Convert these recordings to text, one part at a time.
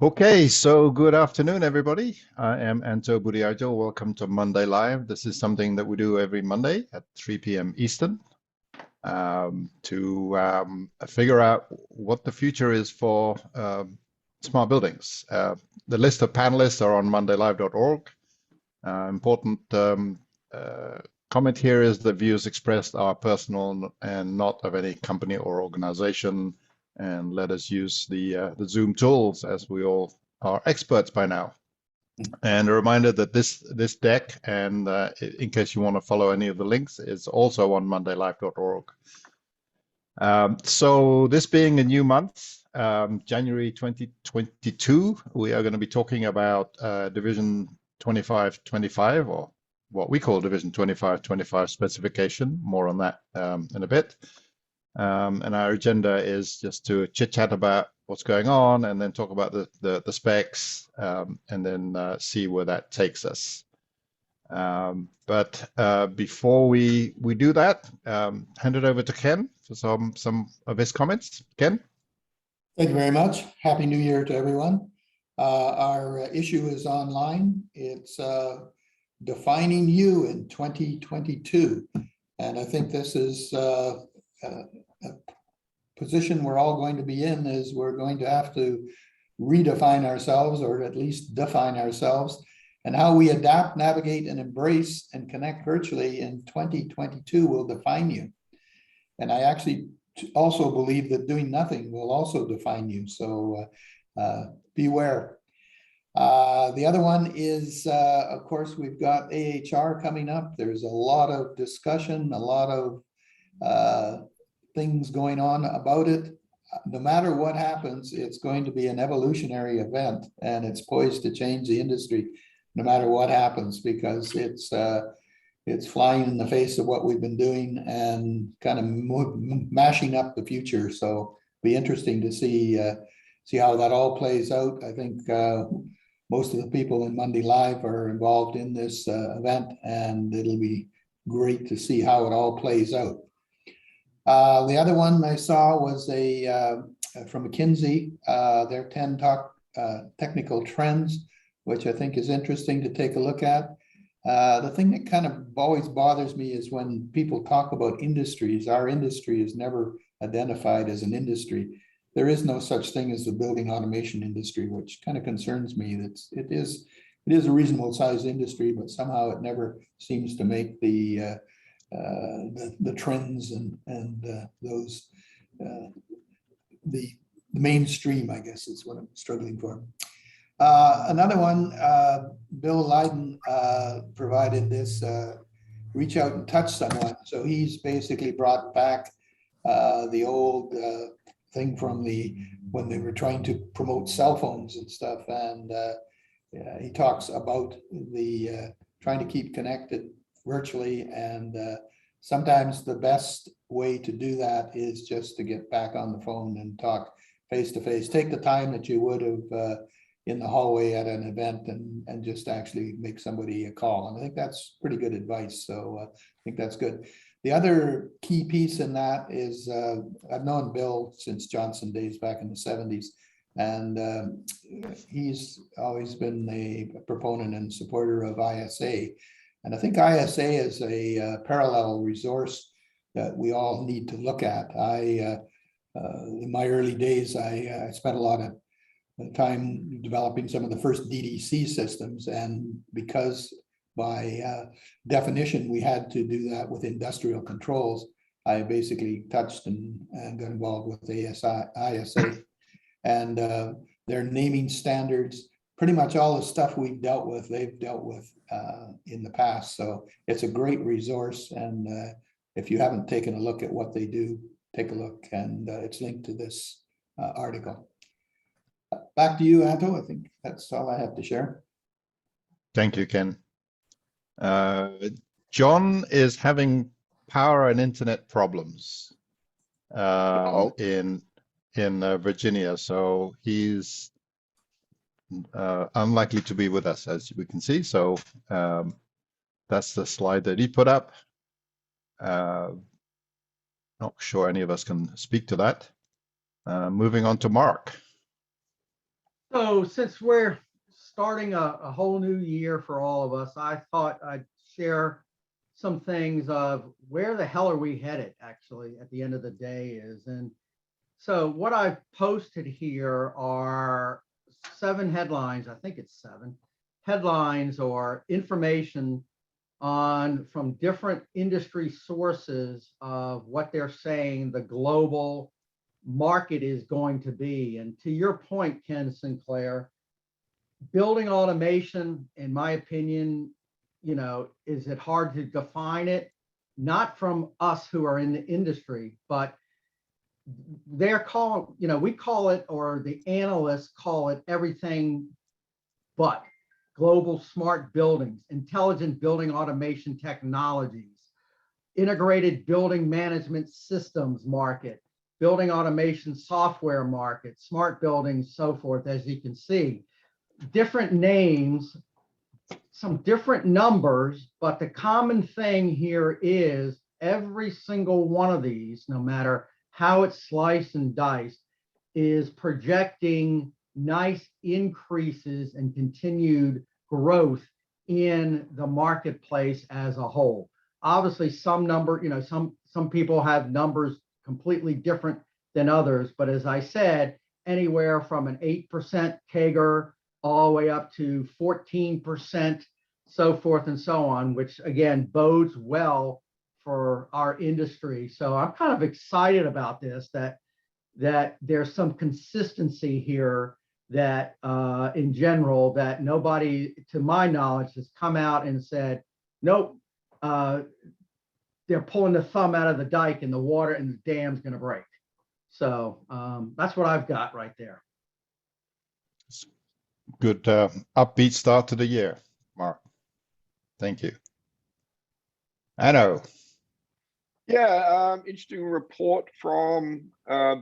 Okay, so good afternoon, everybody. I am Anto Budiarjo. Welcome to Monday Live. This is something that we do every Monday at 3 p.m. Eastern to figure out what the future is for smart buildings. The list of panelists are on mondaylive.org. Important comment here is the views expressed are personal and not of any company or organization. And let us use the Zoom tools as we all are experts by now. And a reminder that this deck, and in case you want to follow any of the links, is also on mondaylive.org. So this being a new month, January 2022, we are going to be talking about Division 2525, or what we call Division 2525 specification. More on that in a bit. And our agenda is just to chit-chat about what's going on and then talk about the specs and then see where that takes us. But before we do that, hand it over to Ken for some of his comments. Ken? Thank you very much. Happy New Year to everyone. Our issue is online. It's defining you in 2022. And I think this is a position we're all going to be in, is we're going to have to redefine ourselves, or at least define ourselves, and how we adapt, navigate, and embrace and connect virtually in 2022 will define you. And I actually also believe that doing nothing will also define you. So beware. The other one is, of course, we've got AHR coming up. There's a lot of discussion, a lot of things going on about it. No matter what happens, it's going to be an evolutionary event, and it's poised to change the industry no matter what happens, because it's flying in the face of what we've been doing and kind of mashing up the future. So be interesting to see how that all plays out. I think most of the people in Monday Live are involved in this event, and it'll be great to see how it all plays out. The other one I saw was from McKinsey, their 10 technical trends, which I think is interesting to take a look at. The thing that kind of always bothers me is when people talk about industries. Our industry is never identified as an industry. There is no such thing as the building automation industry, which kind of concerns me. It is a reasonable sized industry, but somehow it never seems to make the trends and those the mainstream, I guess, is what I'm struggling for. Another one, Bill Leiden provided this reach out and touch someone. So he's basically brought back the old thing from when they were trying to promote cell phones and stuff. And he talks about the trying to keep connected virtually, and sometimes the best way to do that is just to get back on the phone and talk face to face. Take the time that you would have in the hallway at an event and just actually make somebody a call. And I think that's pretty good advice. So I think that's good. The other key piece in that is I've known Bill since Johnson days back in the 70s. And he's always been a proponent and supporter of ISA. And I think ISA is a parallel resource that we all need to look at. In my early days, I spent a lot of time developing some of the first DDC systems. And because by definition, we had to do that with industrial controls, I basically touched and got involved with ISA. And their naming standards, pretty much all the stuff we've dealt with, they've dealt with in the past. So it's a great resource. And if you haven't taken a look at what they do, take a look. And it's linked to this article. Back to you, Anto. I think that's all I have to share. Thank you, Ken. John is having power and internet problems in Virginia, so he's unlikely to be with us, as we can see. So that's the slide that he put up. Not sure any of us can speak to that. Moving on to Mark. So since we're starting a whole new year for all of us, I thought I'd share some things of where the hell are we headed actually at the end of the day is. And so what I've posted here are 7 headlines, I think it's 7 headlines or information on from different industry sources of what they're saying the global market is going to be. And to your point, Ken Sinclair, building automation, in my opinion, is it hard to define it? Not from us who are in the industry, but they're calling, we call it, or the analysts call it everything but global smart buildings, intelligent building automation technologies, integrated building management systems market, building automation software market, smart buildings, so forth. As you can see, different names, some different numbers, but the common thing here is every single one of these, no matter how it's sliced and diced, is projecting nice increases and continued growth in the marketplace as a whole. Obviously, some people have numbers completely different than others, but as I said, anywhere from an 8% CAGR all the way up to 14%, so forth and so on, which again bodes well for our industry. So I'm kind of excited about this, that there's some consistency here, that in general, that nobody, to my knowledge, has come out and said, nope, they're pulling the thumb out of the dike and the water and the dam's going to break. So that's what I've got right there. Good upbeat start to the year, Mark. Thank you. Anno. Yeah, interesting report from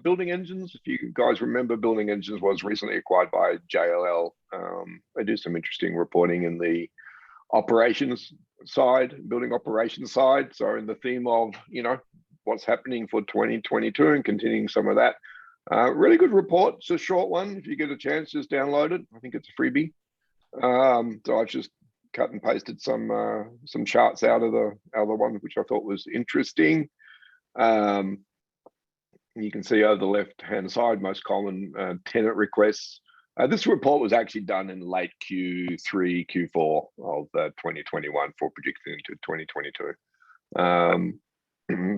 Building Engines. If you guys remember, Building Engines was recently acquired by JLL. They do some interesting reporting in the operations side, building operations side. So in the theme of, what's happening for 2022 and continuing some of that. Really good report. It's a short one. If you get a chance, just download it. I think it's a freebie. So I've just cut and pasted some charts out of the one, which I thought was interesting. You can see over the left-hand side, most common tenant requests. This report was actually done in late Q3, Q4 of 2021 for predicting into 2022.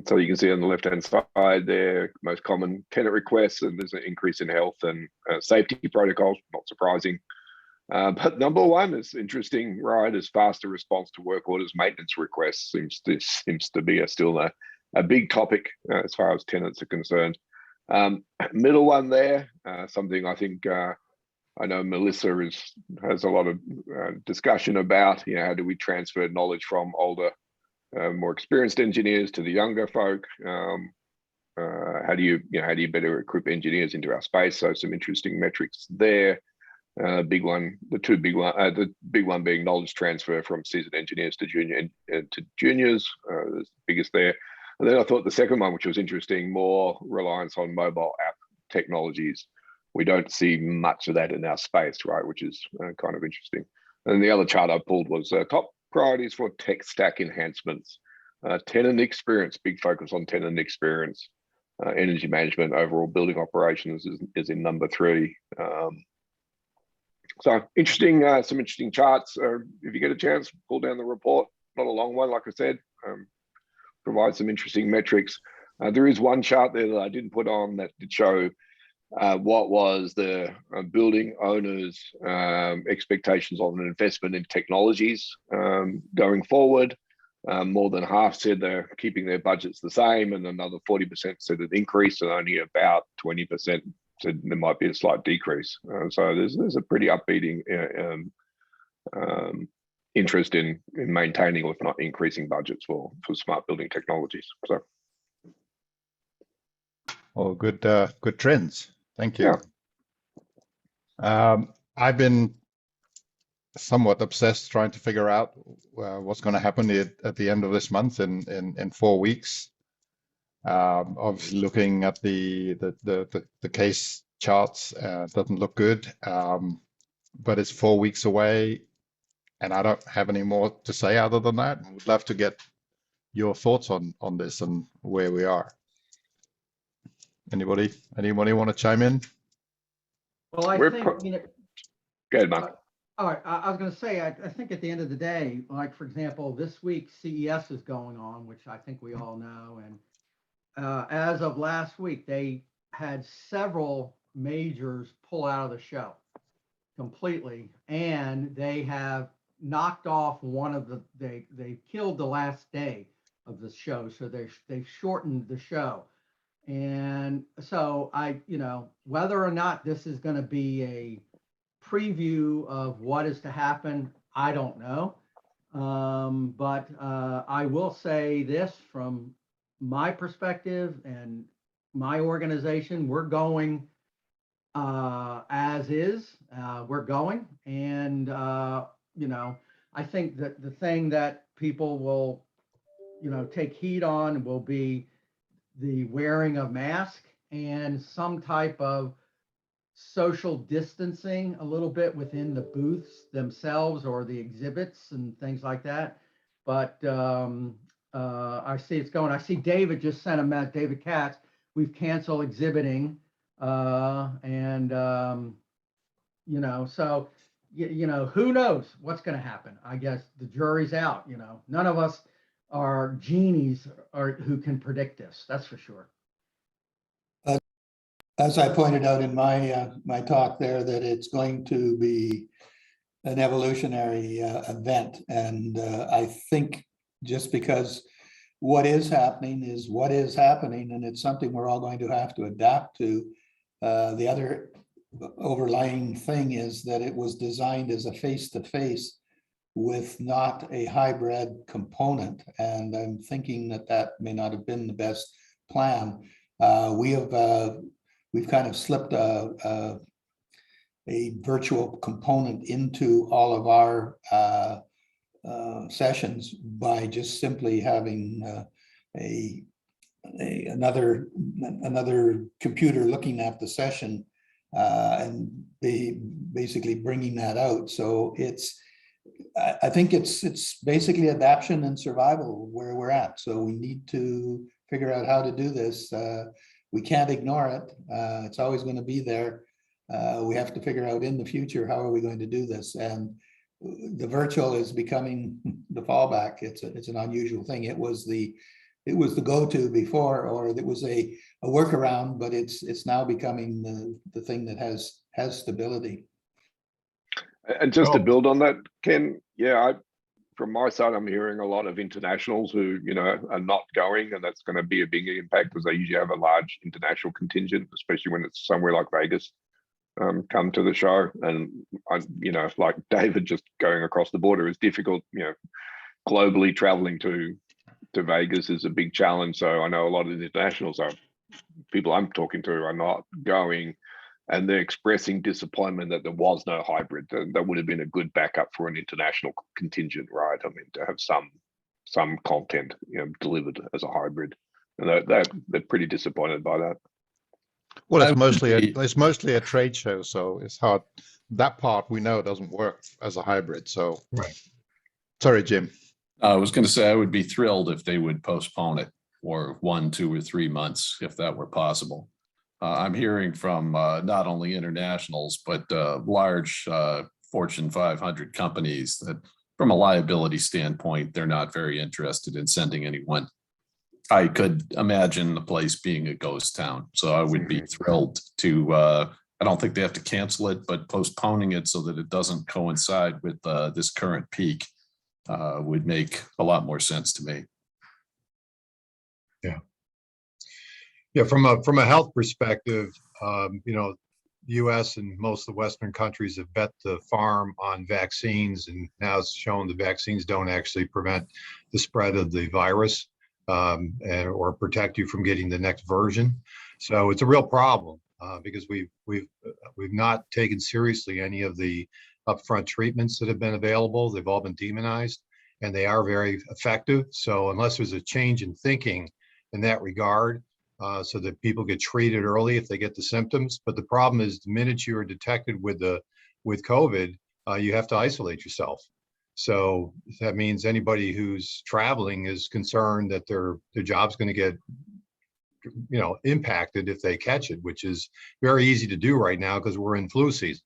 So you can see on the left-hand side there, most common tenant requests, and there's an increase in health and safety protocols, not surprising. But number one is interesting, right? Is faster response to work orders, maintenance requests seems to be still a big topic as far as tenants are concerned. Middle one there, something I think I know Melissa has a lot of discussion about. How do we transfer knowledge from older, more experienced engineers to the younger folk? How do you better equip engineers into our space? So some interesting metrics there. The big one being knowledge transfer from seasoned engineers to juniors, the biggest there. And then I thought the second one, which was interesting, more reliance on mobile app technologies. We don't see much of that in our space, right? Which is kind of interesting. And the other chart I pulled was top priorities for tech stack enhancements. Tenant experience, big focus on tenant experience. Energy management, overall building operations is in number 3. So interesting, some interesting charts. If you get a chance, pull down the report. Not a long one, like I said. Provide some interesting metrics. There is one chart there that I didn't put on that did show what was the building owners' expectations on an investment in technologies going forward. More than half said they're keeping their budgets the same, and another 40% said an increase, and only about 20% said there might be a slight decrease. So there's a pretty upbeat interest in maintaining, or if not increasing, budgets for smart building technologies. So, oh, good trends. Thank you. Yeah. I've been somewhat obsessed trying to figure out what's going to happen at the end of this month in 4 weeks. Obviously, looking at the case charts. Doesn't look good, but it's 4 weeks away, and I don't have any more to say other than that. Would love to get your thoughts on this and where we are. Anybody want to chime in? Well, I We're think, pro- you know, Go ahead, Mark. all right, I was going to say, I think at the end of the day, like, for example, this week CES is going on, which I think we all know. And as of last week, they had several majors pull out of the show completely. And they have knocked off one of they killed the last day of the show. So they've shortened the show. And so whether or not this is going to be a preview of what is to happen, I don't know. But I will say this from my perspective and my organization, we're going as is. We're going. And, I think that the thing that people will, take heed on will be the wearing of mask and some type of social distancing a little bit within the booths themselves or the exhibits and things like that. But I see it's going. I see David just sent a message, David Katz, we've canceled exhibiting. So, who knows what's going to happen? I guess the jury's out, none of us are genies who can predict this. That's for sure. As I pointed out in my talk there, that it's going to be an evolutionary event. And I think just because what is happening is what is happening, and it's something we're all going to have to adapt to. The other overlying thing is that it was designed as a face-to-face with not a hybrid component. And I'm thinking that may not have been the best plan. We've kind of slipped a virtual component into all of our sessions by just simply having another computer looking at the session and basically bringing that out. So I think it's basically adaptation and survival where we're at. So we need to figure out how to do this. We can't ignore it. It's always going to be there. We have to figure out in the future, how are we going to do this? And the virtual is becoming the fallback. It's an unusual thing. It was the go-to before, or it was a workaround, but it's now becoming the thing that has stability. And just to build on that, Ken, from my side, I'm hearing a lot of internationals who, are not going, and that's going to be a big impact because they usually have a large international contingent, especially when it's somewhere like Vegas, come to the show. And like David, just going across the border is difficult. Globally traveling to Vegas is a big challenge. So I know a lot of the internationals people I'm talking to are not going. And they're expressing disappointment that there was no hybrid. That would have been a good backup for an international contingent, right? I mean, to have some content, delivered as a hybrid, and they're pretty disappointed by that. Well, it's mostly a trade show, so it's hard. That part we know doesn't work as a hybrid. So, right. Sorry, Jim. I was going to say I would be thrilled if they would postpone it for 1, 2, or 3 months, if that were possible. I'm hearing from not only internationals, but large Fortune 500 companies that from a liability standpoint, they're not very interested in sending anyone. I could imagine the place being a ghost town. So I would be thrilled to, I don't think they have to cancel it, but postponing it so that it doesn't coincide with this current peak would make a lot more sense to me. Yeah, from a health perspective, the U.S. and most of the Western countries have bet the farm on vaccines, and now it's shown the vaccines don't actually prevent the spread of the virus or protect you from getting the next version. So it's a real problem because we've not taken seriously any of the upfront treatments that have been available. They've all been demonized, and they are very effective. So unless there's a change in thinking in that regard, so that people get treated early if they get the symptoms. But the problem is the minute you are detected with COVID, you have to isolate yourself. So that means anybody who's traveling is concerned that their job's going to get impacted if they catch it, which is very easy to do right now because we're in flu season.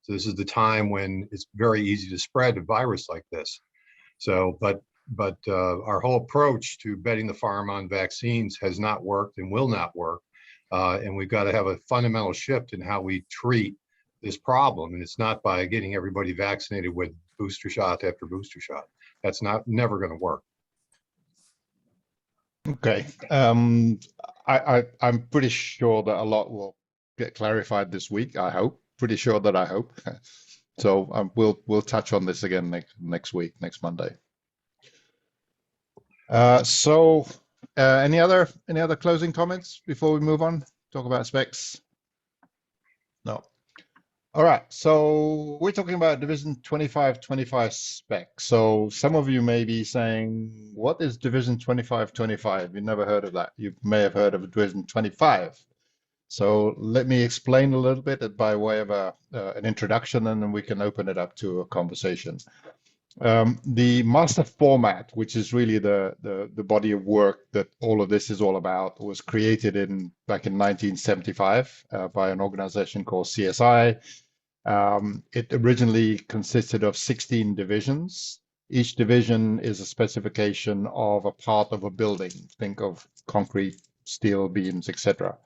So this is the time when it's very easy to spread a virus like this. So, but our whole approach to betting the farm on vaccines has not worked and will not work. And we've got to have a fundamental shift in how we treat this problem. And it's not by getting everybody vaccinated with booster shot after booster shot. That's never going to work. Okay. I'm pretty sure that a lot will get clarified this week. I hope. Pretty sure that I hope. So we'll touch on this again next week, next Monday. Any other closing comments before we move on? Talk about specs? No. All right. So we're talking about Division 2525 spec. So some of you may be saying, what is Division 2525? You've never heard of that. You may have heard of Division 25. So let me explain a little bit by way of an introduction, and then we can open it up to a conversation. The MasterFormat, which is really the body of work that all of this is all about, was created back in 1975 by an organization called CSI. It originally consisted of 16 divisions. Each division is a specification of a part of a building. Think of concrete, steel, beams, etc.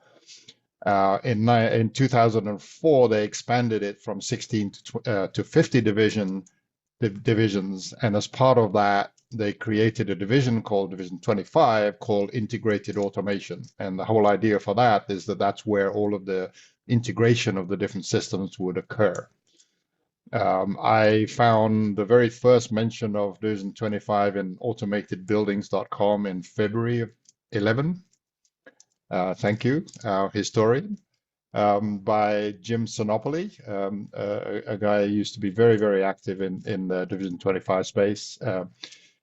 In 2004, they expanded it from 16 to 50 divisions, and as part of that, they created a division called Division 25 called Integrated Automation. And the whole idea for that is that that's where all of the integration of the different systems would occur. I found the very first mention of Division 25 in automatedbuildings.com in February of 11. Thank you, our historian, by Jim Sinopoli, a guy who used to be very, very active in the Division 25 space.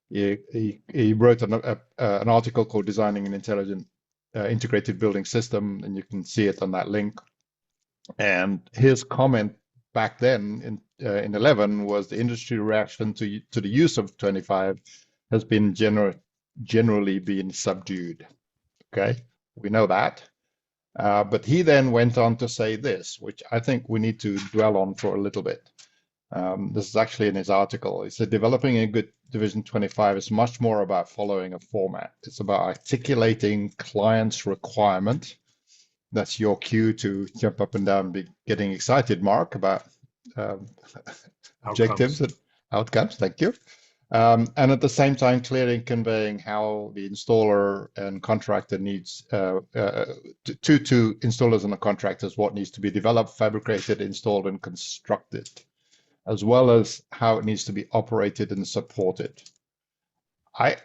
He wrote an article called Designing an Intelligent Integrated Building System, and you can see it on that link. And his comment back then in 11 was the industry reaction to the use of 25 has been generally been subdued. Okay. We know that. But he then went on to say this, which I think we need to dwell on for a little bit. This is actually in his article. He said, developing a good Division 25 is much more about following a format. It's about articulating client's requirement. That's your cue to jump up and down and be getting excited, Mark, about objectives and outcomes. Thank you. And at the same time, clearly conveying how the installer and contractor needs to installers and the contractors what needs to be developed, fabricated, installed, and constructed, as well as how it needs to be operated and supported. I'd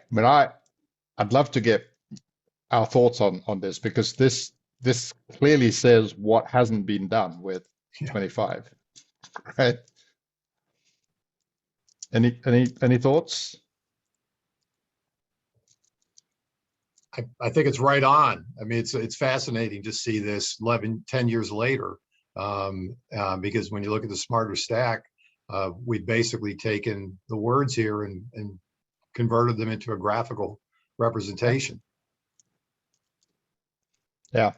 love to get our thoughts on this, because this clearly says what hasn't been done with 25, right? Any thoughts? I think it's right on. I mean, it's fascinating to see this 10 years later, because when you look at the Smarter Stack, we've basically taken the words here and converted them into a graphical representation. Yeah.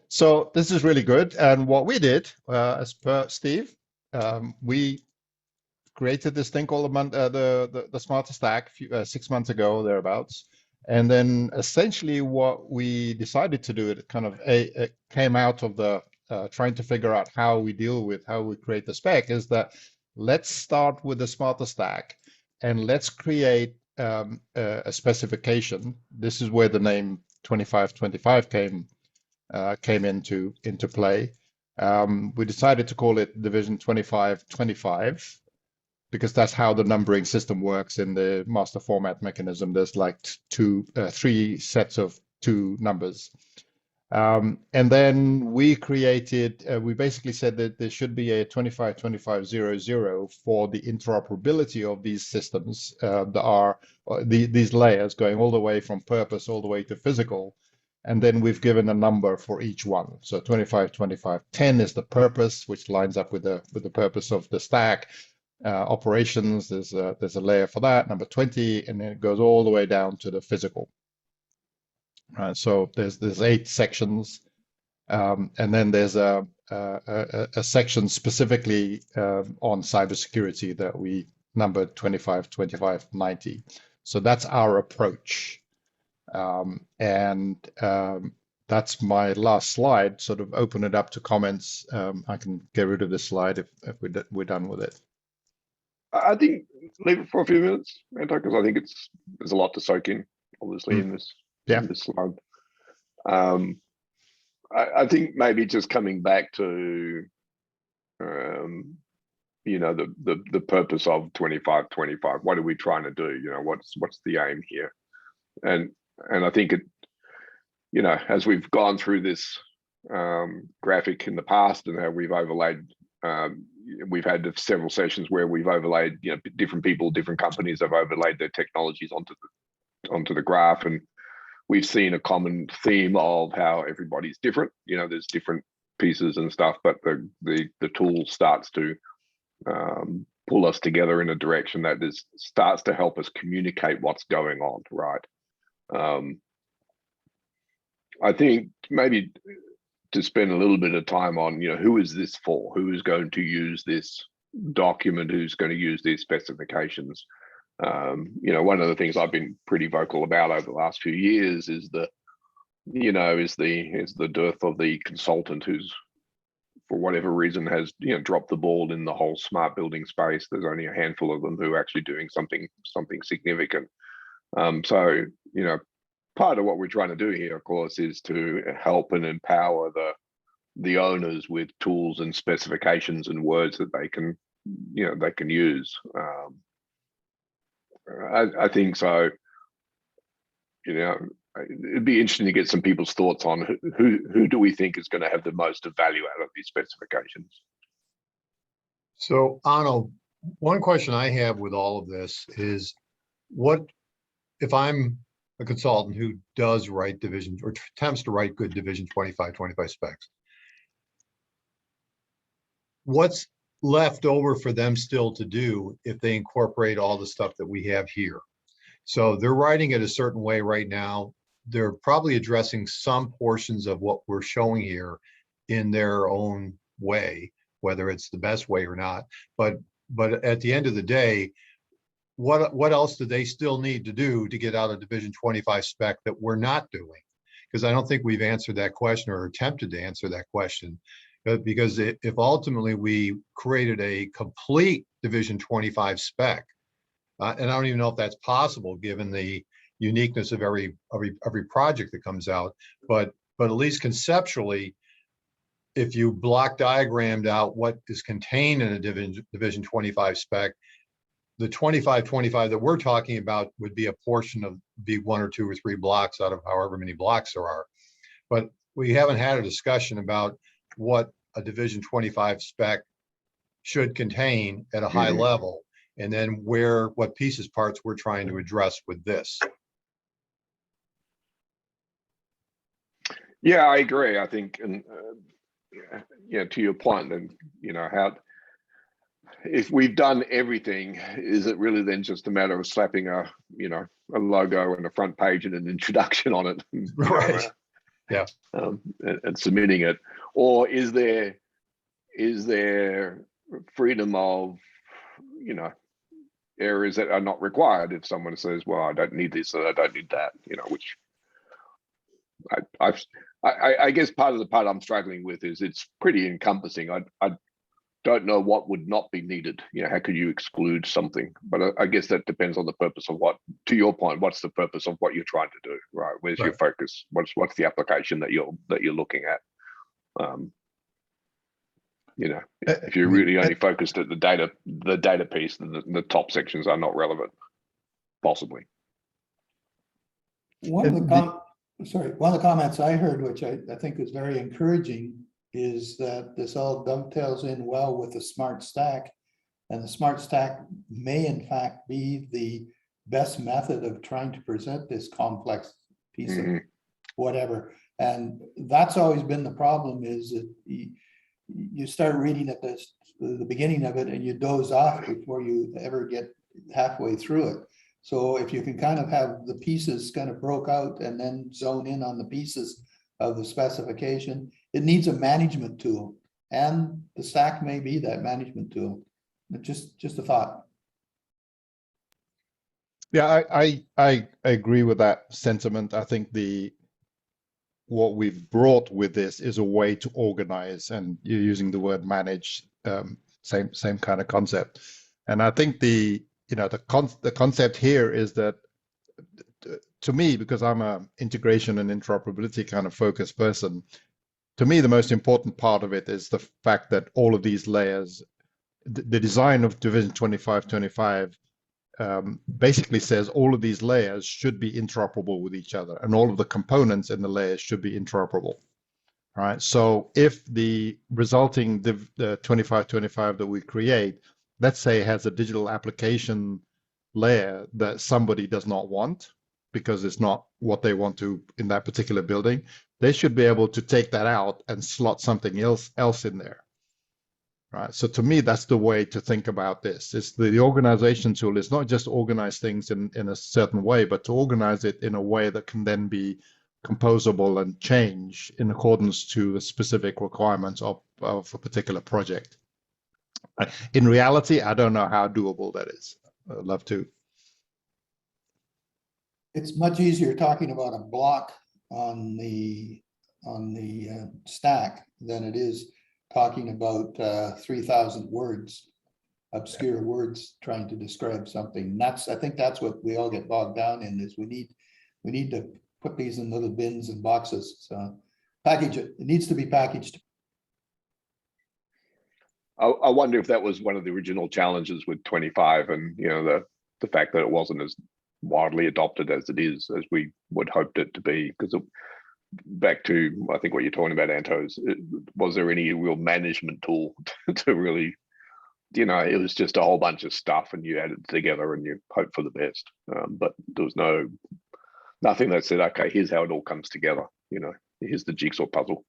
So this is really good. And what we did, as per Steve, we created this thing called the Smarter Stack 6 months ago, thereabouts. And then essentially what we decided to do, it came out of the trying to figure out how we create the spec, is that let's start with the Smarter Stack and let's create a specification. This is where the name 2525 came into play. We decided to call it Division 2525 because that's how the numbering system works in the MasterFormat mechanism. There's like three sets of 2 numbers. And then we basically said that there should be a 252500 for the interoperability of these systems that are these layers going all the way from purpose all the way to physical. And then we've given a number for each one. So 25, 25, 10 is the purpose, which lines up with the purpose of the stack. Operations, there's a layer for that, number 20, and then it goes all the way down to the physical. So there's 8 sections, and then there's a section specifically on cybersecurity that we numbered 25, 25, 90. So that's our approach. That's my last slide. Sort of open it up to comments. I can get rid of this slide if we're done with it. I think leave it for a few minutes, Anto, because I think there's a lot to soak in, obviously, in this slide. I think maybe just coming back to you know, the purpose of 25, 25. What are we trying to do? You know, what's the aim here? And I think it, you know, as we've gone through this graphic in the past and how we've overlaid, we've had several sessions where we've overlaid, you know, different people, different companies have overlaid their technologies onto the graph, and we've seen a common theme of how everybody's different. You know, there's different pieces and stuff, but the tool starts to pull us together in a direction that starts to help us communicate what's going on, right? I think maybe to spend a little bit of time on, you know, who is this for? Who is going to use this document? Who's going to use these specifications? You know, one of the things I've been pretty vocal about over the last few years is the dearth of the consultant who's, for whatever reason, has, you know, dropped the ball in the whole smart building space. There's only a handful of them who are actually doing something significant. So, you know, part of what we're trying to do here, of course, is to help and empower the owners with tools and specifications and words that they can, you know, they can use. I think so. You know, it'd be interesting to get some people's thoughts on who do we think is going to have the most value out of these specifications. So, Arno, one question I have with all of this is, what if I'm a consultant who does write division or attempts to write good division 25, 25 specs? What's left over for them still to do if they incorporate all the stuff that we have here? So they're writing it a certain way right now. They're probably addressing some portions of what we're showing here in their own way, whether it's the best way or not. But at the end of the day, what else do they still need to do to get out a division 25 spec that we're not doing? Because I don't think we've answered that question or attempted to answer that question. Because if ultimately we created a complete division 25 spec, and I don't even know if that's possible given the uniqueness of every project that comes out, but at least conceptually, if you block diagrammed out what is contained in a division 25 spec, the 25 that we're talking about would be a portion of, be 1 or 2 or 3 blocks out of however many blocks there are. But we haven't had a discussion about what a division 25 spec should contain at a high level, and then what pieces parts we're trying to address with this. Yeah, I agree. I think, and yeah, to your point, and you know, how if we've done everything, is it really then just a matter of slapping a logo and a front page and an introduction on it, Right? Yeah. And submitting it, or is there freedom of, you know, areas that are not required? If someone says, well, I don't need this or I don't need that, you know, which I guess part I'm struggling with is it's pretty encompassing. I don't know what would not be needed. You know, how could you exclude something? But I guess that depends on the purpose of what, to your point, what's the purpose of what you're trying to do, right? Where's your focus? What's the application that you're looking at? You know, if you're really only focused at the data piece, then the top sections are not relevant, possibly. One of the comments I heard, which I think is very encouraging, is that this all dovetails in well with the smart stack, and the smart stack may in fact be the best method of trying to present this complex piece of whatever. And that's always been the problem, is that you start reading at the beginning of it and you doze off before you ever get halfway through it. So if you can kind of have the pieces kind of broke out and then zone in on the pieces of the specification, it needs a management tool, and the stack may be that management tool. But just a thought. Yeah, I agree with that sentiment. I think what we've brought with this is a way to organize, and you're using the word manage, same kind of concept. And I think the concept here is that, to me, because I'm a integration and interoperability kind of focused person, to me the most important part of it is the fact that all of these layers, the design of Division 2525 basically says all of these layers should be interoperable with each other, and all of the components in the layers should be interoperable. All right. So if the resulting the 2525 that we create, let's say, has a digital application layer that somebody does not want because it's not what they want to in that particular building, they should be able to take that out and slot something else in there. Right. So to me, that's the way to think about this. It's the organization tool is not just organize things in a certain way, but to organize it in a way that can then be composable and change in accordance to the specific requirements of a particular project. In reality, I don't know how doable that is. I'd love to. It's much easier talking about a block on the stack than it is talking about 3,000 words, obscure words trying to describe something. I think that's what we all get bogged down in, is we need to put these in little bins and boxes. So package it. It needs to be packaged. I wonder if that was one of the original challenges with 25, and the fact that it wasn't as widely adopted as it is, as we would hoped it to be. Because back to, I think, what you're talking about, Anto, was there any real management tool to really, it was just a whole bunch of stuff and you add it together and you hope for the best. But there was nothing that said, okay, here's how it all comes together. Here's the jigsaw puzzle.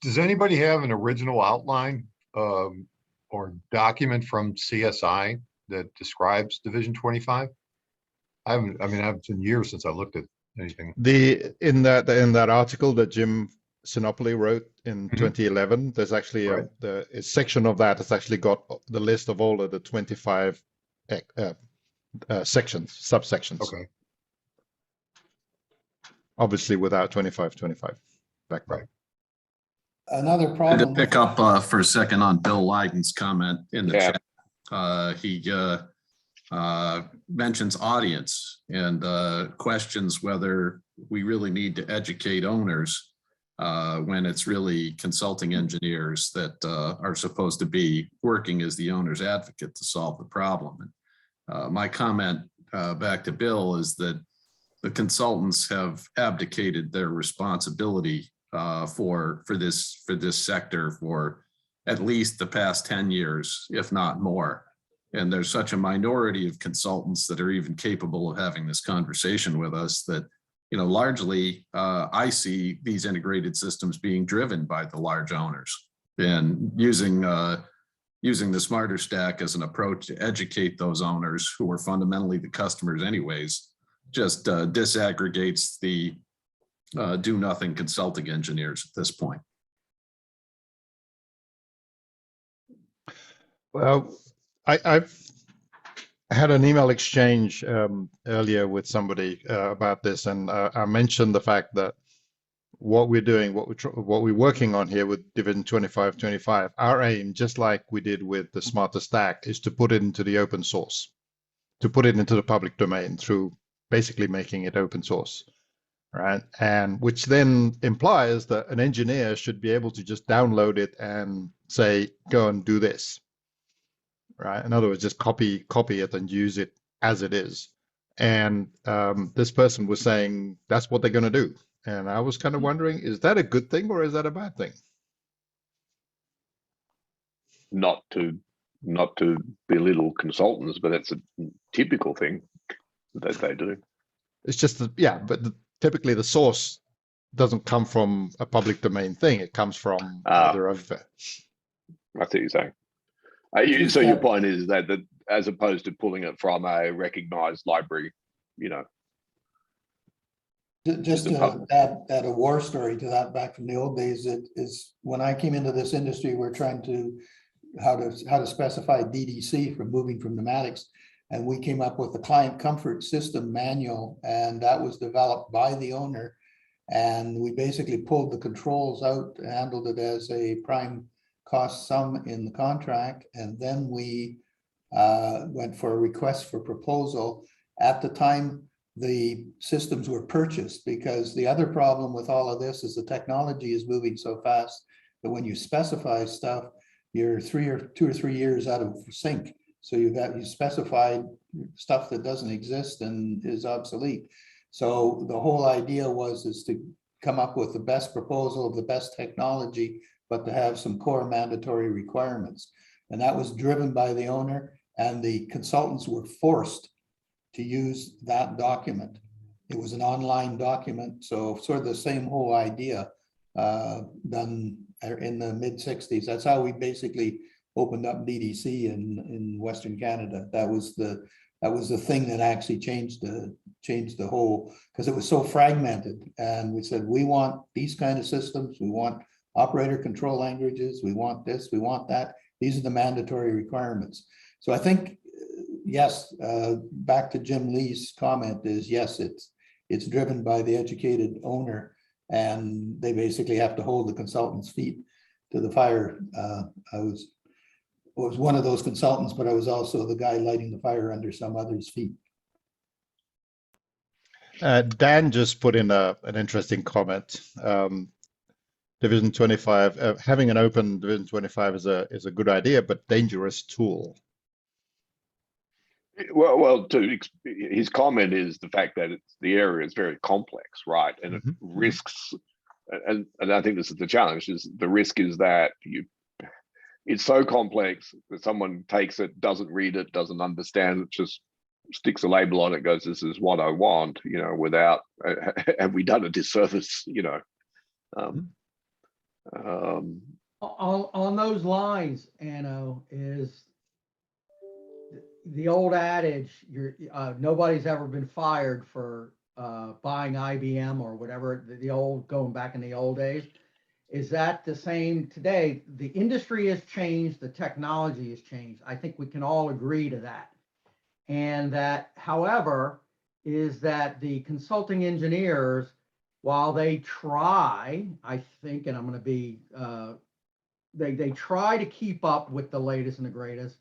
Does anybody have an original outline or document from CSI that describes Division 25? It's been years since I looked at anything. In that article that Jim Sinopoli wrote in 2011, there's actually a section of that has actually got the list of all of the 25 subsections. Okay. Obviously without 2525 background. Another problem. To pick up for a second on Bill Leiden's comment in the chat, he mentions audience and questions whether we really need to educate owners when it's really consulting engineers that are supposed to be working as the owner's advocate to solve the problem. And my comment back to Bill is that the consultants have abdicated their responsibility for this sector for at least the past 10 years, if not more. And there's such a minority of consultants that are even capable of having this conversation with us that, largely I see these integrated systems being driven by the large owners, and using the Smarter Stack as an approach to educate those owners who are fundamentally the customers anyways, just disaggregates the do nothing consulting engineers at this point. Well, I've had an email exchange earlier with somebody about this, and I mentioned the fact that what we're doing, what we're working on here with Division 2525, our aim, just like we did with the Smarter Stack, is to put it into the open source, to put it into the public domain through basically making it open source, right? And which then implies that an engineer should be able to just download it and say, go and do this. Right. In other words, just copy it and use it as it is. And this person was saying that's what they're going to do. And I was kind of wondering, is that a good thing or is that a bad thing? Not to belittle consultants, but that's a typical thing that they do. It's just, but typically the source doesn't come from a public domain thing. It comes from Ah. either of I see what you're saying. Just So your that- point is that as opposed to pulling it from a recognized library, you know, Just the to add a war story to that back from the old days, it is when I came into this industry, we're trying to how to specify DDC from moving from pneumatics. And we came up with the client comfort system manual, and that was developed by the owner. And we basically pulled the controls out, handled it as a prime cost sum in the contract. And then we went for a request for proposal. At the time, the systems were purchased, because the other problem with all of this is the technology is moving so fast that when you specify stuff, you're 2 or 3 years out of sync. So you specified stuff that doesn't exist and is obsolete. So the whole idea is to come up with the best proposal of the best technology, but to have some core mandatory requirements. And that was driven by the owner, and the consultants were forced to use that document. It was an online document, so sort of the same whole idea done in the mid-60s. That's how we basically opened up DDC in Western Canada. That was the thing that actually changed the whole, because it was so fragmented. And we said, we want these kind of systems, we want operator control languages, we want this, we want that. These are the mandatory requirements. So I think, yes, back to Jim Lee's comment is, yes, it's driven by the educated owner, and they basically have to hold the consultant's feet to the fire. I was one of those consultants, but I was also the guy lighting the fire under some other's feet. Dan just put in an interesting comment. Division 25, having an open Division 25 is a good idea, but dangerous tool. Well, his comment is the fact that the area is very complex, right? And it risks, and I think this is the challenge, is the risk is that it's so complex that someone takes it, doesn't read it, doesn't understand it, just sticks a label on it, goes, this is what I want, without, have we done a disservice, On those lines, Anno, is the old adage, nobody's ever been fired for buying IBM or whatever, going back in the old days. Is that the same today? The industry has changed, the technology has changed. I think we can all agree to that. And that, however, is that the consulting engineers, while they try, I think, and I'm going to be, they try to keep up with the latest and the greatest,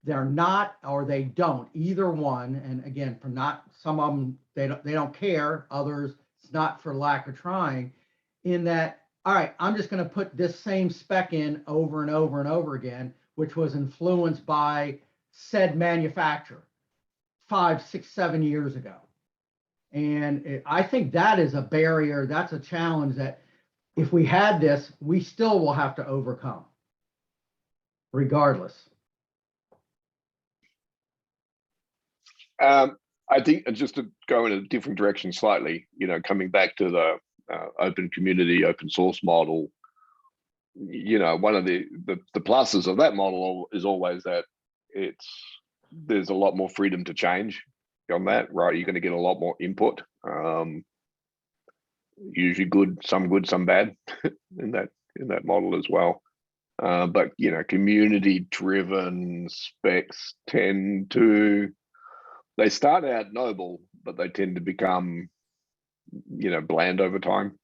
they're not, or they don't, either one. And again, for not some of them, they don't care. Others, it's not for lack of trying. In that, all right, I'm just going to put this same spec in over and over and over again, which was influenced by said manufacturer 5, 6, 7 years ago. And I think that is a barrier. That's a challenge that if we had this, we still will have to overcome, regardless. I think, just to go in a different direction slightly, coming back to the open community, open source model, one of the pluses of that model is always that there's a lot more freedom to change on that, right? You're going to get a lot more input, usually good, some bad in that model as well. But community driven specs they start out noble, but they tend to become bland over time.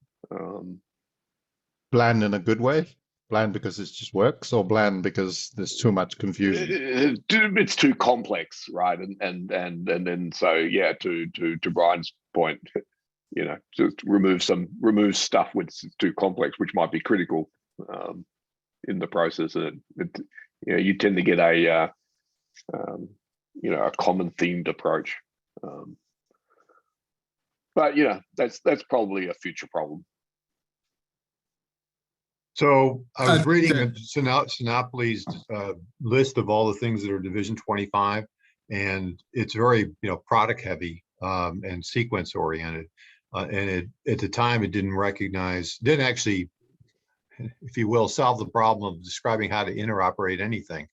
Bland in a good way? Bland because it just works, or bland because there's too much confusion? It's too complex, right? And then so, yeah, to Brian's point, just remove stuff which is too complex, which might be critical in the process. And you tend to get a common themed approach. But that's probably a future problem. So I was reading Synopoly's list of all the things that are Division 25, and it's very product heavy and sequence oriented. And at the time, it didn't actually, if you will, solve the problem of describing how to interoperate anything.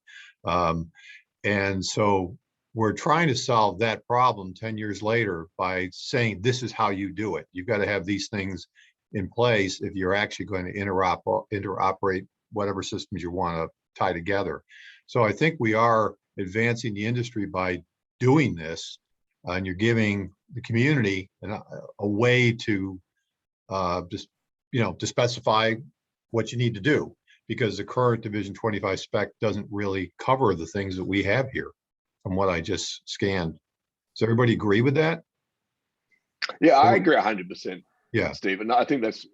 And so we're trying to solve that problem 10 years later by saying, this is how you do it. You've got to have these things in place if you're actually going to interoperate whatever systems you want to tie together. So I think we are advancing the industry by doing this, and you're giving the community a way to just, to specify what you need to do, because the current Division 25 spec doesn't really cover the things that we have here from what I just scanned. Does everybody agree with that? Yeah, I agree 100%. Yeah, Stephen. I think that's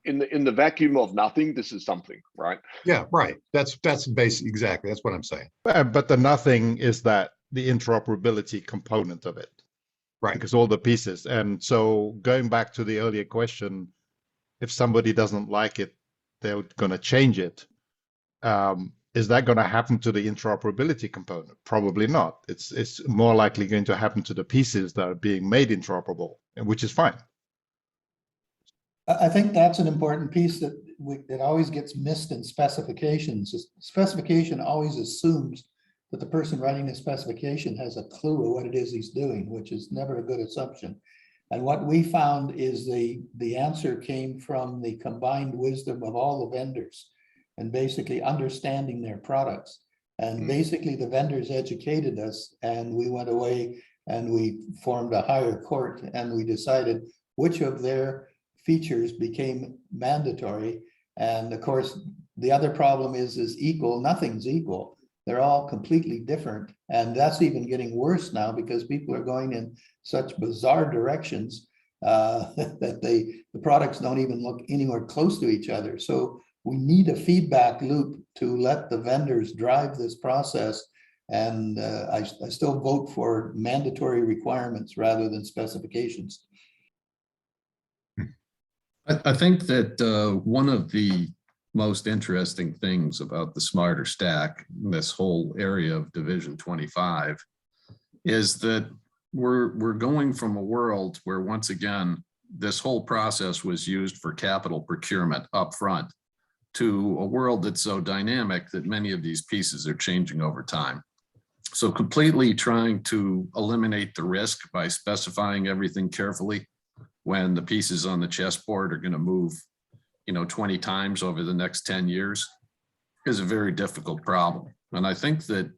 in the vacuum of nothing, this is something, right? yeah, right. That's basic, exactly. That's what I'm saying. But the nothing is that the interoperability component of it, Right. because all the pieces. And so going back to the earlier question, if somebody doesn't like it, they're going to change it. Is that going to happen to the interoperability component? Probably not. It's more likely going to happen to the pieces that are being made interoperable, which is fine. I think that's an important piece that always gets missed in specifications. Specification always assumes that the person writing the specification has a clue of what it is he's doing, which is never a good assumption. And what we found is the answer came from the combined wisdom of all the vendors and basically understanding their products. And basically the vendors educated us, and we went away and we formed a higher court, and we decided which of their features became mandatory. And of course, the other problem is nothing's equal. They're all completely different. And that's even getting worse now because people are going in such bizarre directions that the products don't even look anywhere close to each other. So we need a feedback loop to let the vendors drive this process. And I still vote for mandatory requirements rather than specifications. I think that one of the most interesting things about the smarter stack, this whole area of Division 25, is that we're going from a world where, once again, this whole process was used for capital procurement up front, to a world that's so dynamic that many of these pieces are changing over time. So completely trying to eliminate the risk by specifying everything carefully when the pieces on the chessboard are going to move, 20 times over the next 10 years is a very difficult problem. And I think that,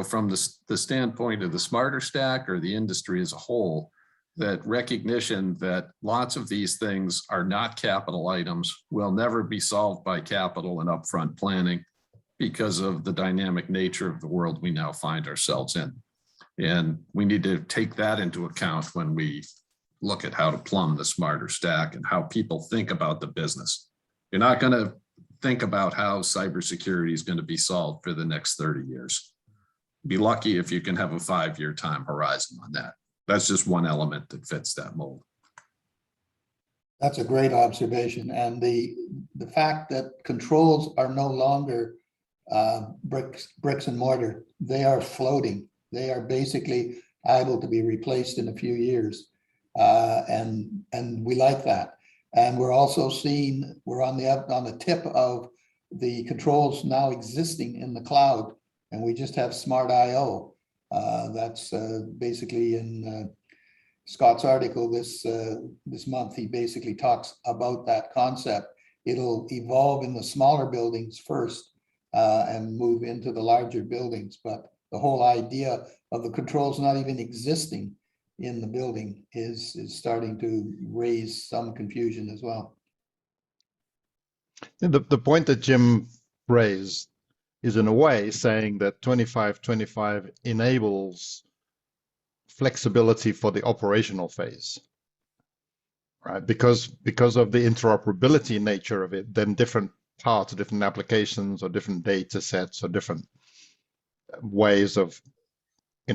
from the standpoint of the smarter stack or the industry as a whole, that recognition that lots of these things are not capital items will never be solved by capital and upfront planning because of the dynamic nature of the world we now find ourselves in. And we need to take that into account when we look at how to plumb the smarter stack and how people think about the business. You're not going to think about how cybersecurity is going to be solved for the next 30 years. Be lucky if you can have a 5-year time horizon on that. That's just one element that fits that mold. That's a great observation. And the fact that controls are no longer bricks and mortar, they are floating. They are basically able to be replaced in a few years. And we like that. And we're also seeing, we're on the tip of the controls now existing in the cloud, and we just have Smart IO. That's basically in Scott's article this month. He basically talks about that concept. It'll evolve in the smaller buildings first and move into the larger buildings. But the whole idea of the controls not even existing in the building is starting to raise some confusion as well. The point that Jim raised is, in a way, saying that 2525 enables flexibility for the operational phase, right? Because of the interoperability nature of it, then different parts, different applications, or different data sets, or different ways of,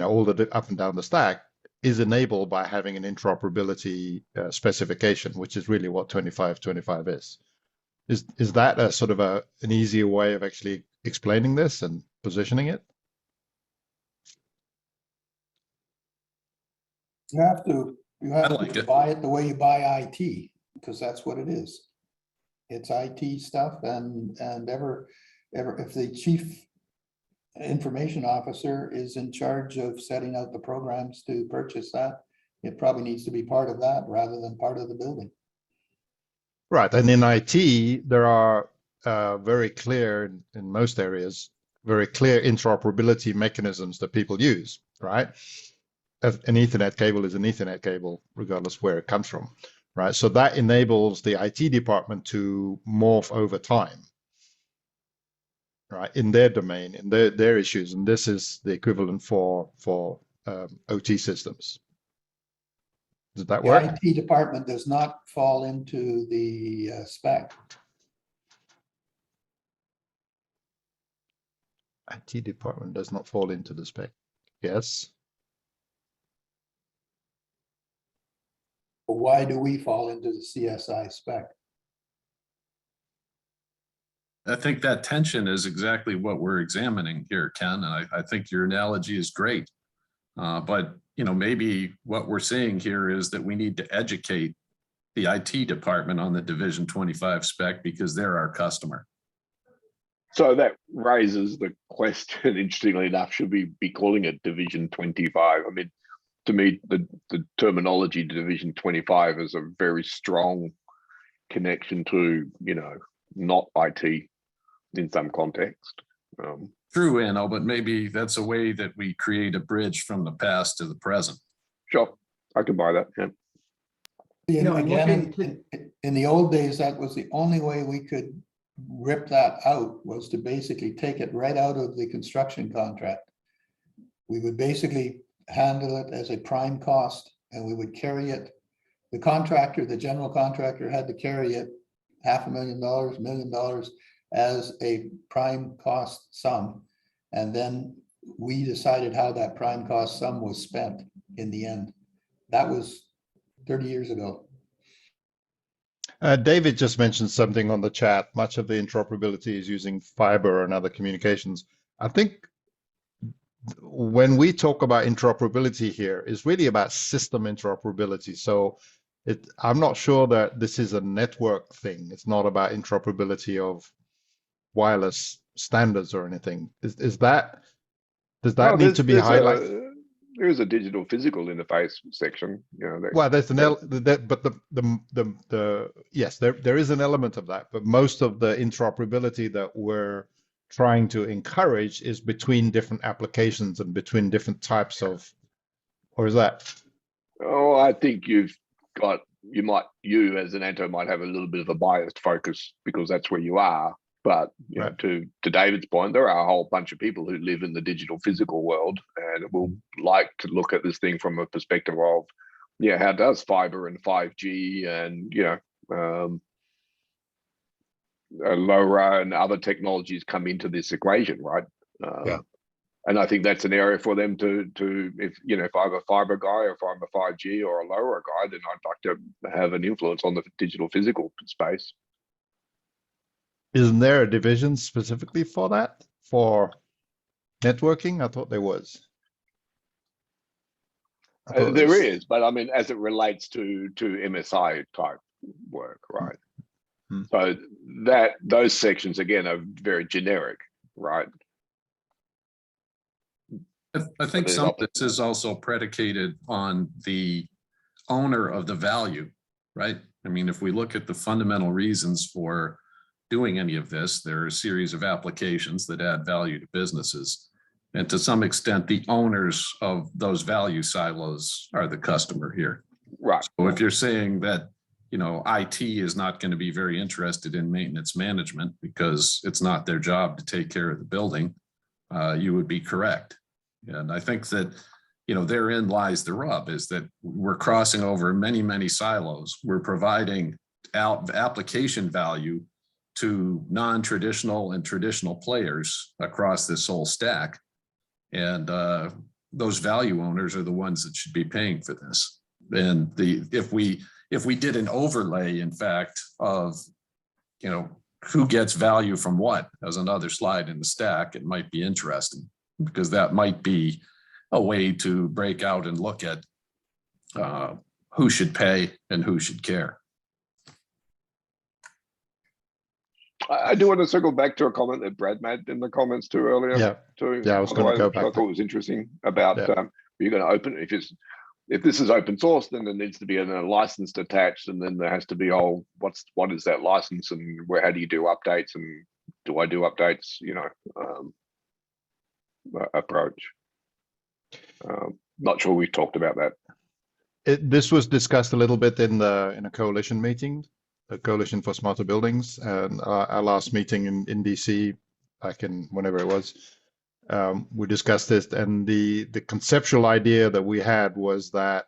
all the up and down the stack is enabled by having an interoperability specification, which is really what 2525 is. Is that a sort of an easier way of actually explaining this and positioning it? You have to You have like to it. buy it the way you buy IT, because that's what it is. It's way you buy IT, because that's what it is. It's IT stuff and if the chief information officer is in charge of setting out the programs to purchase that, it probably needs to be part of that rather than part of the building. Right. And in IT, there are very clear, in most areas, very clear interoperability mechanisms that people use, right? An Ethernet cable is an Ethernet cable, regardless where it comes from, right? So that enables the IT department to morph over time, right, in their domain, in their issues. And this is the equivalent for OT systems. Does that work? The IT department does not fall into the spec. IT department does not fall into the spec. Yes. Why do we fall into the CSI spec? I think that tension is exactly what we're examining here, Ken, and I think your analogy is great. But maybe what we're saying here is that we need to educate the IT department on the Division 25 spec because they're our customer. So that raises the question, interestingly enough, should we be calling it Division 25? I mean, to me, the terminology Division 25 is a very strong connection to, not IT in some context. True, Anno, but maybe that's a way that we create a bridge from the past to the present. Sure, I can buy that. Yeah. Again, in the old days, that was the only way we could rip that out, was to basically take it right out of the construction contract. We would basically handle it as a prime cost, and we would carry it. The contractor, the general contractor, had to carry it $500,000, $1 million as a prime cost sum. And then we decided how that prime cost sum was spent in the end. That was 30 years ago. David just mentioned something on the chat. Much of the interoperability is using fiber and other communications. I think when we talk about interoperability here, it's really about system interoperability. So I'm not sure that this is a network thing. It's not about interoperability of wireless standards or anything. Does that need to be highlighted? There is a digital physical interface section. Well, there's yes, there is an element of that, but most of the interoperability that we're trying to encourage is between different applications and between different types of, or is that? Oh, I think you as an Anto might have a little bit of a biased focus because that's where you are. But Right. To David's point, there are a whole bunch of people who live in the digital physical world and will like to look at this thing from a perspective of, how does fiber and 5G and LoRa and other technologies come into this equation, right? Yeah. And I think that's an area for them to if I'm a fiber guy or if I'm a 5G or a LoRa guy, then I'd like to have an influence on the digital physical space. Isn't there a division specifically for that, for networking? I thought there was. There is, but I mean, as it relates to MSI type work, right? Mm-hmm. So those sections again are very generic, right? I think some of this is also predicated on the owner of the value, right? I mean, if we look at the fundamental reasons for doing any of this, there are a series of applications that add value to businesses. And to some extent, the owners of those value silos are the customer here. Right. So if you're saying that, IT is not going to be very interested in maintenance management because it's not their job to take care of the building, you would be correct. And I think that, therein lies the rub, is that we're crossing over many, many silos. We're providing application value to non-traditional and traditional players across this whole stack. And those value owners are the ones that should be paying for this. And if we did an overlay, in fact, of, who gets value from what as another slide in the stack, it might be interesting, because that might be a way to break out and look at who should pay and who should care. I do want to circle back to a comment that Brad made in the comments too earlier. Yeah. Too, Yeah, I was going to go which I back. thought was interesting about Yeah. you're going to open if this is open source, then there needs to be a license attached, and then there has to be what is that license, and how do you do updates, and do I do updates? Approach. Not sure we talked about that. This was discussed a little bit in a coalition meeting, the Coalition for Smarter Buildings, and our last meeting in DC back in whenever it was. We discussed this, and the conceptual idea that we had was that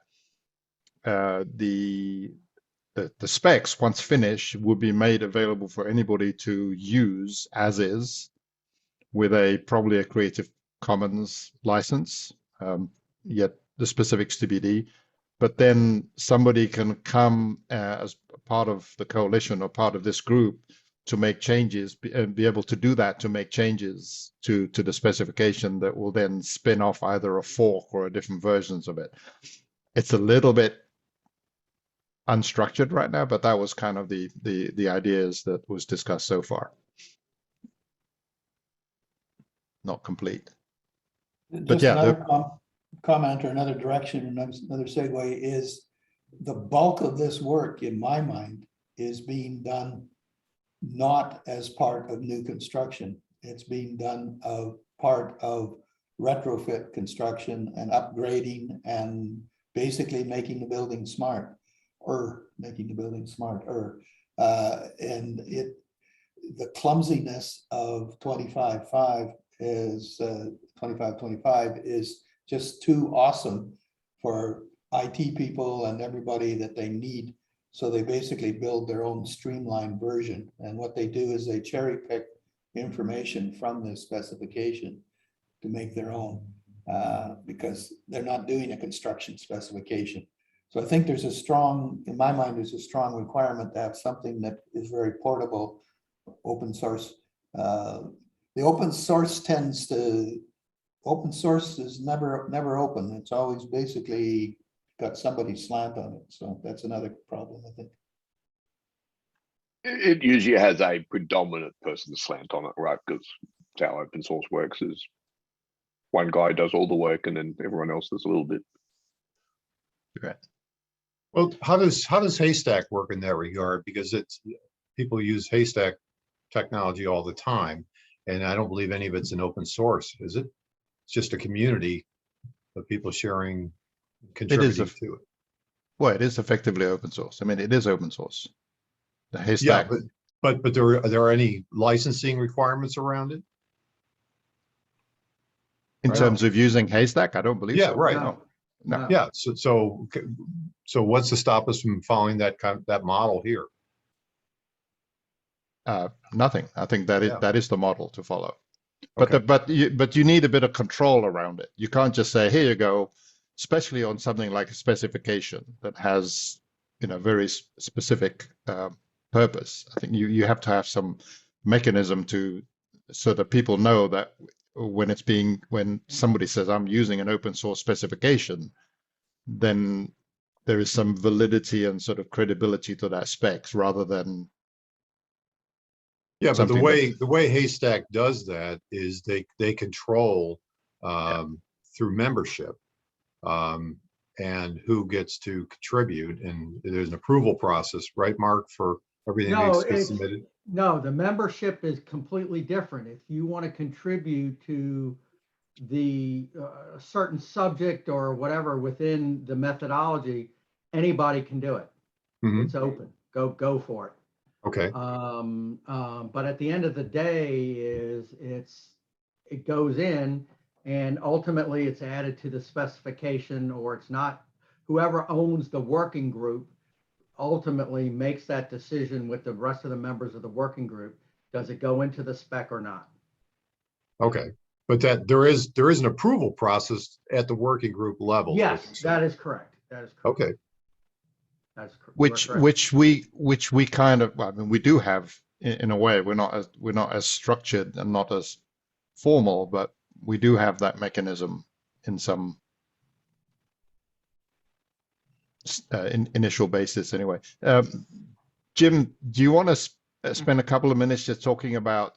the specs, once finished, would be made available for anybody to use as is, with probably a Creative Commons license, yet the specifics TBD. But then somebody can come as part of the coalition or part of this group to make changes and be able to do that, to make changes to the specification that will then spin off either a fork or a different versions of it. It's a little bit unstructured right now, but that was kind of the ideas that was discussed so far. Not complete. But Just yeah, another comment or another direction, another segue is the bulk of this work, in my mind, is being done not as part of new construction. It's being done as part of retrofit construction and upgrading and basically making the building smart, and the clumsiness of 25.5 is 25.25 is just too awesome for IT people and everybody that they need. So they basically build their own streamlined version. And what they do is they cherry pick information from this specification to make their own, because they're not doing a construction specification. So I think there's a strong, in my mind, there's a strong requirement to have something that is very portable, open source. The open source is never open. It's always basically got somebody's slant on it. So that's another problem, I think. It usually has a predominant person's slant on it, right? Because how open source works is one guy does all the work and then everyone else does a little bit. Right. Well, how does Haystack work in that regard? Because people use Haystack technology all the time, and I don't believe any of it's an open source, is it? It's just a community of people sharing, contributing to it. Well, it is effectively open source. I mean, it is open source. The Yeah, Haystack. but are there any licensing requirements around it? In terms of using Haystack, I don't believe Yeah, so. right. No. Yeah, so what's to stop us from following that model here? Nothing. I think that is the model to follow. But Okay. but you need a bit of control around it. You can't just say, here you go, especially on something like a specification that has, very specific purpose. I think you have to have some mechanism so that people know that when somebody says I'm using an open source specification, then there is some validity and sort of credibility to that specs rather than. Yeah, but the way Haystack does that is they control through membership and who gets to contribute, and there's an approval process, right, Mark, for everything that gets submitted? No, the membership is completely different. If you want to contribute to the certain subject or whatever within the methodology, anybody can do it. Mhm. It's open. Go for it. Okay. But at the end of the day, it goes in, and ultimately it's added to the specification, or it's not. Whoever owns the working group ultimately makes that decision with the rest of the members of the working group. Does it go into the spec or not? Okay, but that there is an approval process at the working group level. Yes, that is correct. That is correct. Okay. That's correct. Which we kind of, I mean, we do have in a way. We're not as structured and not as formal, but we do have that mechanism in some. initial basis anyway. Jim, do you want to spend a couple of minutes just talking about,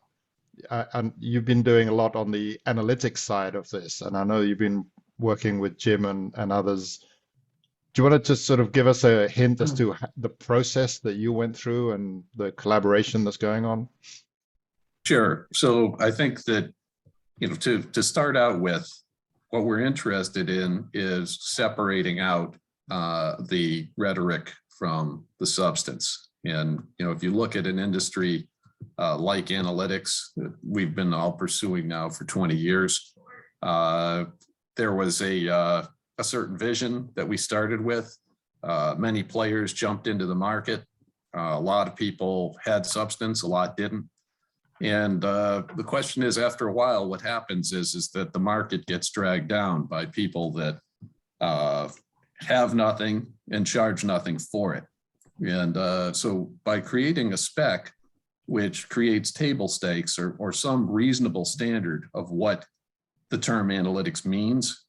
and you've been doing a lot on the analytics side of this, and I know you've been working with Jim and others. Do you want to just sort of give us a hint as to the process that you went through and the collaboration that's going on? Sure. So I think that, to start out with, what we're interested in is separating out the rhetoric from the substance. And, if you look at an industry like analytics that we've been all pursuing now for 20 years, there was a certain vision that we started with. Many players jumped into the market. A lot of people had substance, a lot didn't. And the question is, after a while, what happens is that the market gets dragged down by people that have nothing and charge nothing for it. And so by creating a spec which creates table stakes or some reasonable standard of what the term analytics means,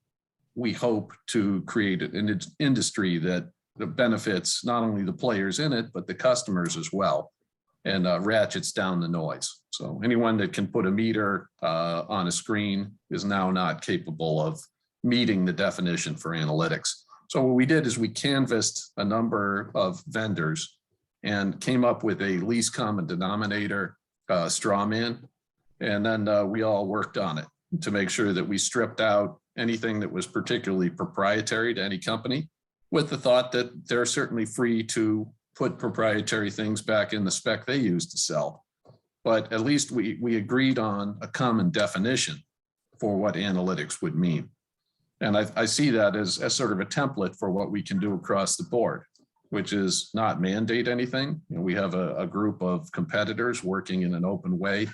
we hope to create an industry that benefits not only the players in it, but the customers as well, and ratchets down the noise. So anyone that can put a meter on a screen is now not capable of meeting the definition for analytics. So what we did is we canvassed a number of vendors and came up with a least common denominator straw man. And then we all worked on it to make sure that we stripped out anything that was particularly proprietary to any company, with the thought that they're certainly free to put proprietary things back in the spec they use to sell. But at least we agreed on a common definition for what analytics would mean. And I see that as sort of a template for what we can do across the board, which is not mandate anything. We have a group of competitors working in an open way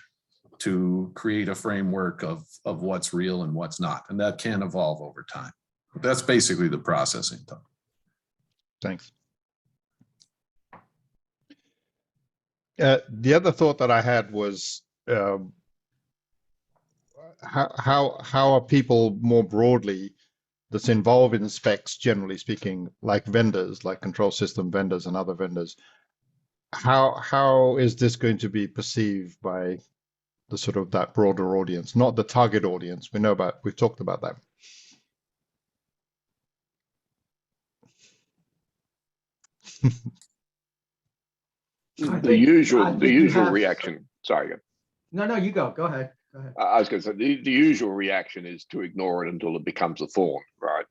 to create a framework of what's real and what's not. And that can evolve over time. But that's basically the processing. Thanks. The other thought that I had was how are people more broadly that's involved in specs, generally speaking, like vendors, like control system vendors and other vendors, how is this going to be perceived by the sort of that broader audience, not the target audience? We've talked about that. The usual reaction. Sorry. No, you go. Go ahead. I was going to say the usual reaction is to ignore it until it becomes a thorn, right?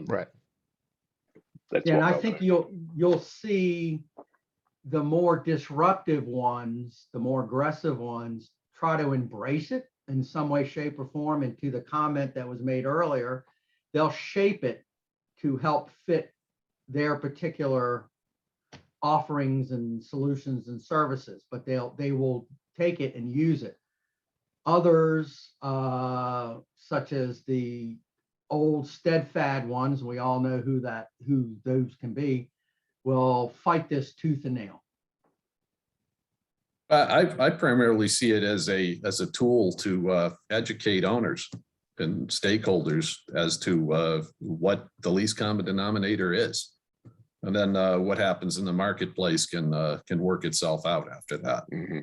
Right. That's and I think you'll see the more disruptive ones, the more aggressive ones, try to embrace it in some way, shape, or form. And to the comment that was made earlier, they'll shape it to help fit their particular offerings and solutions and services, but they will take it and use it. Others, such as the old SteadFad ones, we all know who those can be, will fight this tooth and nail. I primarily see it as a tool to educate owners and stakeholders as to what the least common denominator is. And then what happens in the marketplace can work itself out after that. Mm-hmm.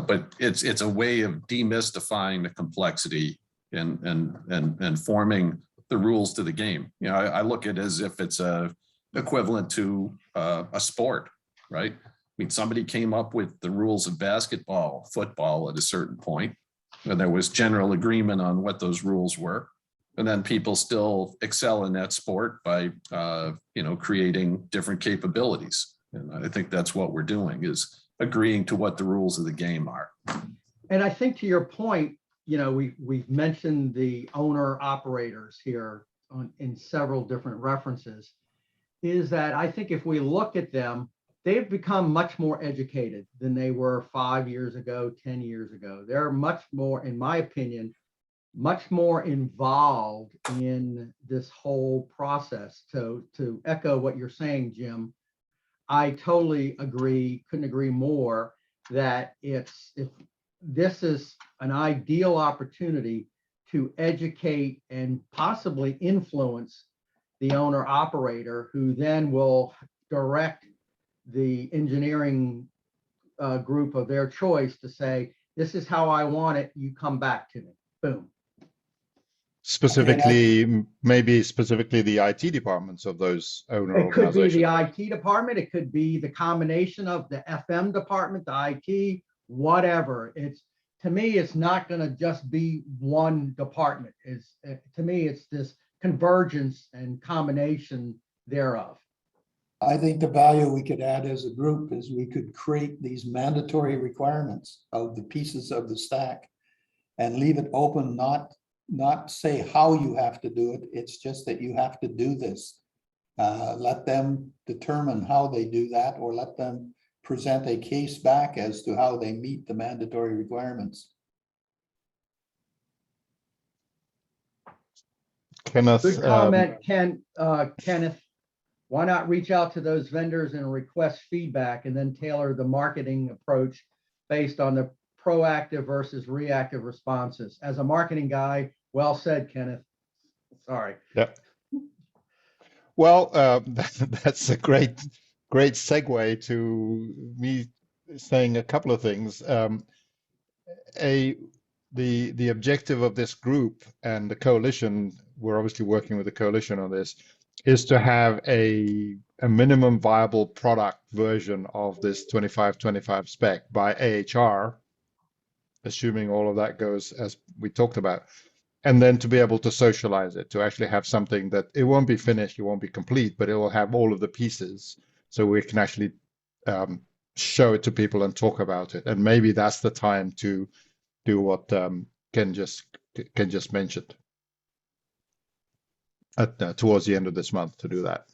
But it's a way of demystifying the complexity and forming the rules to the game. I look at it as if it's equivalent to a sport, right? I mean, somebody came up with the rules of basketball, football at a certain point, and there was general agreement on what those rules were. And then people still excel in that sport by, creating different capabilities. And I think that's what we're doing, is agreeing to what the rules of the game are. And I think to your point, we've mentioned the owner operators here in several different references, is that I think if we look at them, they've become much more educated than they were 5 years ago, 10 years ago. They're much more, in my opinion, much more involved in this whole process. To echo what you're saying, Jim, I totally agree, couldn't agree more, that if this is an ideal opportunity to educate and possibly influence the owner operator, who then will direct the engineering group of their choice to say, this is how I want it, you come back to me. Boom. Specifically, maybe specifically the IT departments of those owner It could be organizations. the IT department, it could be the combination of the FM department, the IT, whatever. It's, to me, it's not going to just be one department. It's, to me, it's this convergence and combination thereof. I think the value we could add as a group is we could create these mandatory requirements of the pieces of the stack and leave it open, not say how you have to do it. It's just that you have to do this. Let them determine how they do that, or let them present a case back as to how they meet the mandatory requirements. Kenneth, Good comment, Kenneth. Why not reach out to those vendors and request feedback, and then tailor the marketing approach based on the proactive versus reactive responses? As a marketing guy, well said, Kenneth. Sorry. Yeah. Well, that's a great segue to me saying a couple of things. The objective of this group and the coalition, we're obviously working with the coalition on this, is to have a minimum viable product version of this 2525 spec by AHR, assuming all of that goes as we talked about, and then to be able to socialize it, to actually have something that it won't be finished, it won't be complete, but it will have all of the pieces, so we can actually show it to people and talk about it. And maybe that's the time to do what Ken just mentioned towards the end of this month, to do that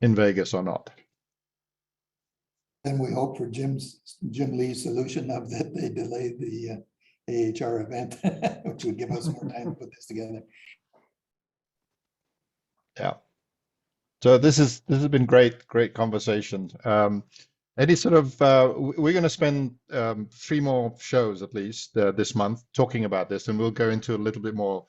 in Vegas or not. And we hope for Jim Lee's solution of that they delayed the AHR event, which would give us more time to put this together. Yeah. So this has been great conversation. Any sort of we're going to spend 3 more shows at least this month talking about this, and we'll go into a little bit more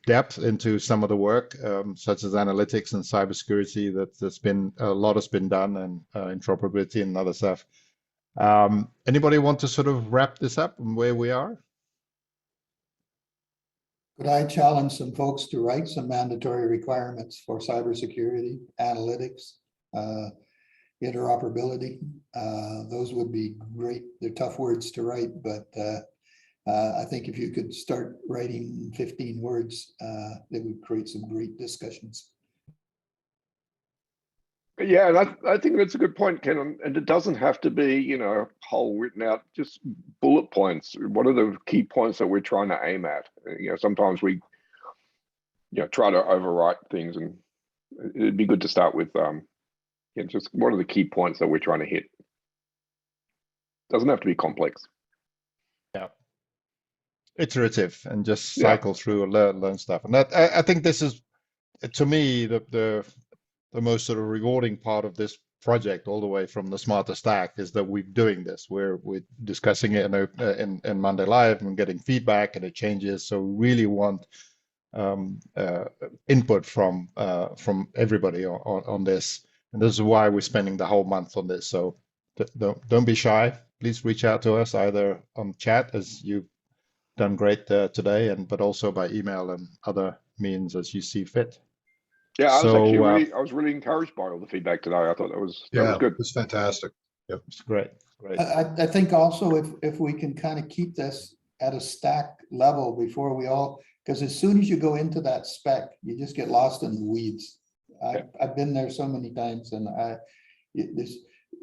depth into some of the work, such as analytics and cybersecurity. That's been a lot has been done, and interoperability and other stuff. Anybody want to sort of wrap this up and where we are? Could I challenge some folks to write some mandatory requirements for cybersecurity, analytics, interoperability? Those would be great. They're tough words to write, but I think if you could start writing 15 words, they would create some great discussions. Yeah, and I think that's a good point, Ken. And it doesn't have to be, whole written out, just bullet points. What are the key points that we're trying to aim at? Sometimes we, try to overwrite things, and it'd be good to start with, just what are the key points that we're trying to hit? Doesn't have to be complex. Yeah. Iterative, and just cycle through and learn stuff. And that I think this is, to me, the most sort of rewarding part of this project, all the way from the Smarter Stack, is that we're doing this. We're discussing it in Monday Live and getting feedback, and it changes. So we really want input from everybody on this, and this is why we're spending the whole month on this. So don't be shy. Please reach out to us either on chat, as you've done great today, but also by email and other means as you see fit. Yeah, I was really encouraged by all the feedback today. I thought that was good. It was fantastic. Yep. It's great. I think also if we can kind of keep this at a stack level before we all, because as soon as you go into that spec, you just get lost in the weeds. I've been there so many times, and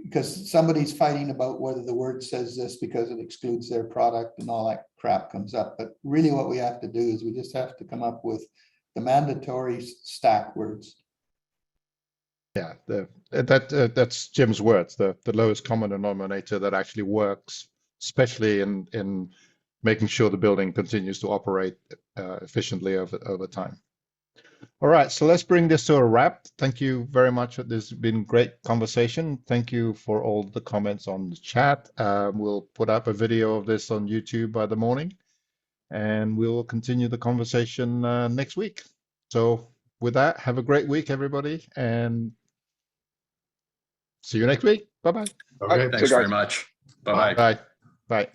because somebody's fighting about whether the word says this because it excludes their product, and all that crap comes up. But really what we have to do is we just have to come up with the mandatory stack words. Yeah, that's Jim's words, the lowest common denominator that actually works, especially in making sure the building continues to operate efficiently over time. All right, so let's bring this to a wrap. Thank you very much. This has been great conversation. Thank you for all the comments on the chat. We'll put up a video of this on YouTube by the morning, and we'll continue the conversation next week. So with that, have a great week, everybody, and see you next week. Bye-bye. Thanks So, guys, very much. Bye-bye. Bye. Bye.